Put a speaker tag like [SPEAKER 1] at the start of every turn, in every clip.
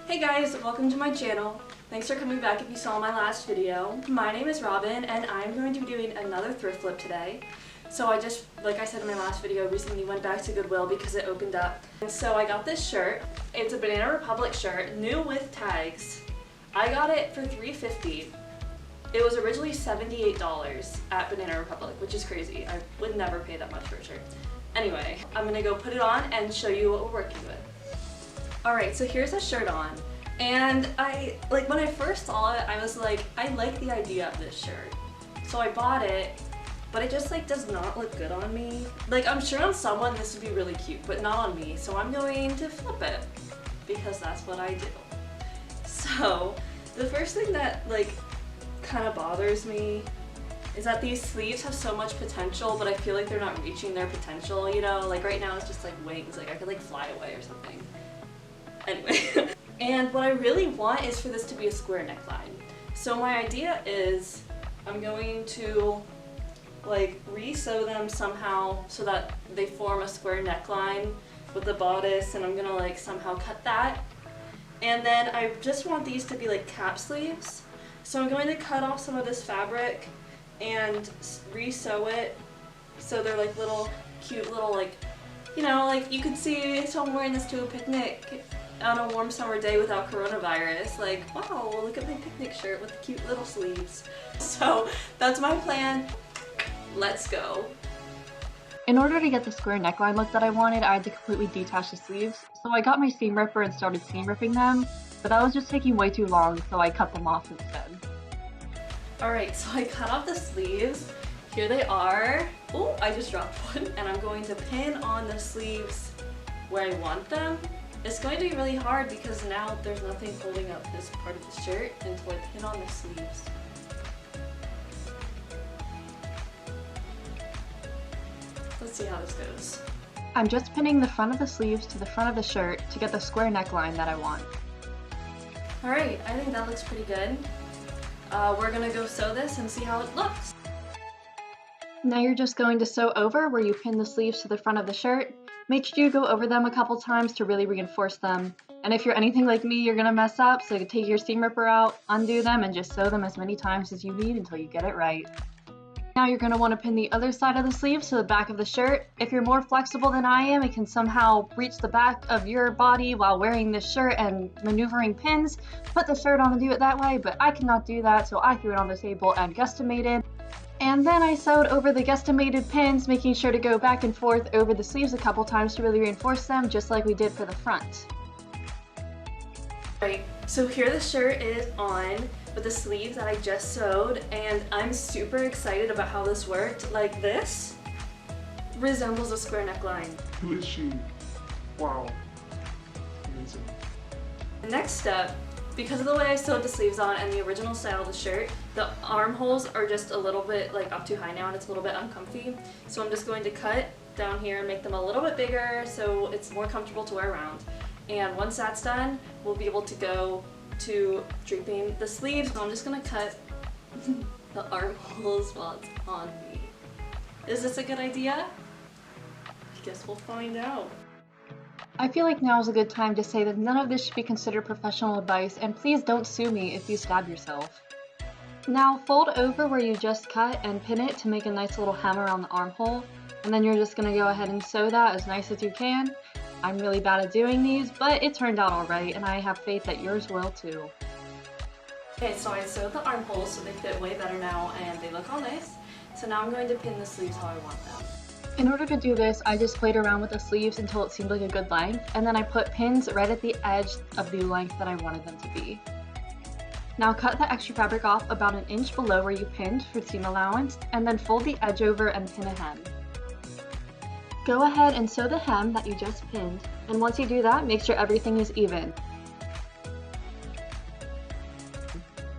[SPEAKER 1] Hey guys, welcome to my channel. Thanks for coming back if you saw my last video. My name is Robyn and I'm going to be doing another thrift flip today. So I just, like I said in my last video, recently went back to Goodwill because it opened up. And so I got this shirt. It's a Banana Republic shirt, new with tags. I got it for $3.50. It was originally $78 at Banana Republic, which is crazy. I would never pay that much for a shirt. Anyway, I'm gonna go put it on and show you what we're working with. Alright, so here's a shirt on. And when I first saw it, I was like, I like the idea of this shirt. So I bought it, but it just does not look good on me. I'm sure on someone this would be really cute, but not on me. So I'm going to flip it because that's what I do. So the first thing that kind of bothers me is that these sleeves have so much potential, but I feel like they're not reaching their potential, you know? Right now it's just wings, I could fly away or something. Anyway. And what I really want is for this to be a square neckline. So my idea is I'm going to re-sew them somehow so that they form a square neckline with the bodice, and I'm gonna somehow cut that. And then I just want these to be cap sleeves. So I'm going to cut off some of this fabric and re-sew it so they're little cute little you know, you could see, so I'm wearing this to a picnic on a warm summer day without coronavirus. Wow, look at my picnic shirt with the cute little sleeves. So that's my plan. Let's go.
[SPEAKER 2] In order to get the square neckline look that I wanted, I had to completely detach the sleeves. So I got my seam ripper and started seam ripping them, but that was just taking way too long, so I cut them off instead.
[SPEAKER 1] Alright, so I cut off the sleeves. Here they are. Oh, I just dropped one. And I'm going to pin on the sleeves where I want them. It's going to be really hard because now there's nothing holding up this part of the shirt until I pin on the sleeves. Let's see how this goes.
[SPEAKER 2] I'm just pinning the front of the sleeves to the front of the shirt to get the square neckline that I want.
[SPEAKER 1] Alright, I think that looks pretty good. We're gonna go sew this and see how it looks.
[SPEAKER 2] Now you're just going to sew over where you pin the sleeves to the front of the shirt. Make sure you go over them a couple times to really reinforce them. And if you're anything like me, you're gonna mess up, so take your seam ripper out, undo them, and just sew them as many times as you need until you get it right. Now you're gonna want to pin the other side of the sleeves to the back of the shirt. If you're more flexible than I am and can somehow reach the back of your body while wearing this shirt and maneuvering pins, put the shirt on and do it that way, but I cannot do that, so I threw it on the table and guesstimated. And then I sewed over the guesstimated pins, making sure to go back and forth over the sleeves a couple times to really reinforce them, just like we did for the front.
[SPEAKER 1] Alright, so here the shirt is on with the sleeves that I just sewed, and I'm super excited about how this worked. This resembles a square neckline.
[SPEAKER 3] Who is she? Wow. Amazing.
[SPEAKER 1] The next step, because of the way I sewed the sleeves on and the original style of the shirt, the armholes are just a little bit up too high now and it's a little bit uncomfy. So I'm just going to cut down here and make them a little bit bigger so it's more comfortable to wear around. And once that's done, we'll be able to go to draping the sleeves. So I'm just gonna cut the armholes while it's on me. Is this a good idea? I guess we'll find out.
[SPEAKER 2] I feel like now is a good time to say that none of this should be considered professional advice, and please don't sue me if you stab yourself. Now fold over where you just cut and pin it to make a nice little hem around the armhole, and then you're just going to go ahead and sew that as nice as you can. I'm really bad at doing these, but it turned out alright, and I have faith that yours will too.
[SPEAKER 1] Okay, so I sewed the armholes so they fit way better now and they look all nice. So now I'm going to pin the sleeves how I want them.
[SPEAKER 2] In order to do this, I just played around with the sleeves until it seemed like a good length, and then I put pins right at the edge of the length that I wanted them to be. Now cut the extra fabric off about an inch below where you pinned for seam allowance, and then fold the edge over and pin a hem. Go ahead and sew the hem that you just pinned, and once you do that, make sure everything is even.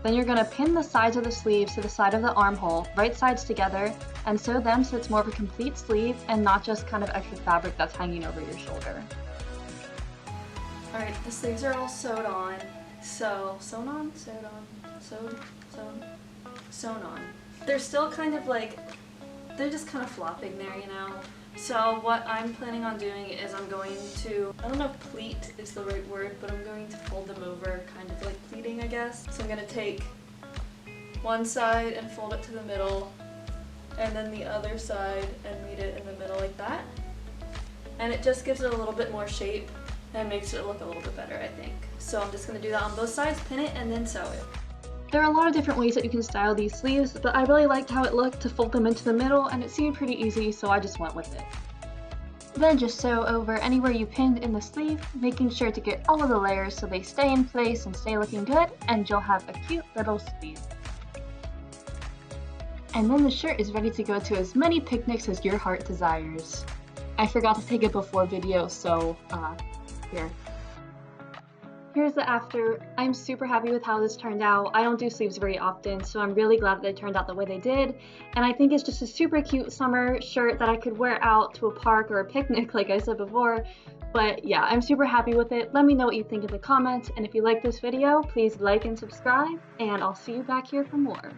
[SPEAKER 2] Then you're going to pin the sides of the sleeves to the side of the armhole, right sides together, and sew them so it's more of a complete sleeve and not just kind of extra fabric that's hanging over your shoulder.
[SPEAKER 1] Alright, the sleeves are all sewed on. Sewn on, sewn on. They're still kind of they're just kind of flopping there, you know? So what I'm planning on doing is I'm going to, I don't know if pleat is the right word, but I'm going to fold them over, kind of like pleating, I guess. So I'm going to take one side and fold it to the middle, and then the other side and meet it in the middle like that. And it just gives it a little bit more shape and makes it look a little bit better, I think. So I'm just going to do that on both sides, pin it, and then sew it.
[SPEAKER 2] There are a lot of different ways that you can style these sleeves, but I really liked how it looked to fold them into the middle, and it seemed pretty easy, so I just went with it. Then just sew over anywhere you pinned in the sleeve, making sure to get all of the layers so they stay in place and stay looking good, and you'll have a cute little sleeve. And then the shirt is ready to go to as many picnics as your heart desires. I forgot to take a before video, so here. Here's the after. I'm super happy with how this turned out. I don't do sleeves very often, so I'm really glad that they turned out the way they did. And I think it's just a super cute summer shirt that I could wear out to a park or a picnic, like I said before. But yeah, I'm super happy with it. Let me know what you think in the comments. And if you like this video, please like and subscribe, and I'll see you back here for more.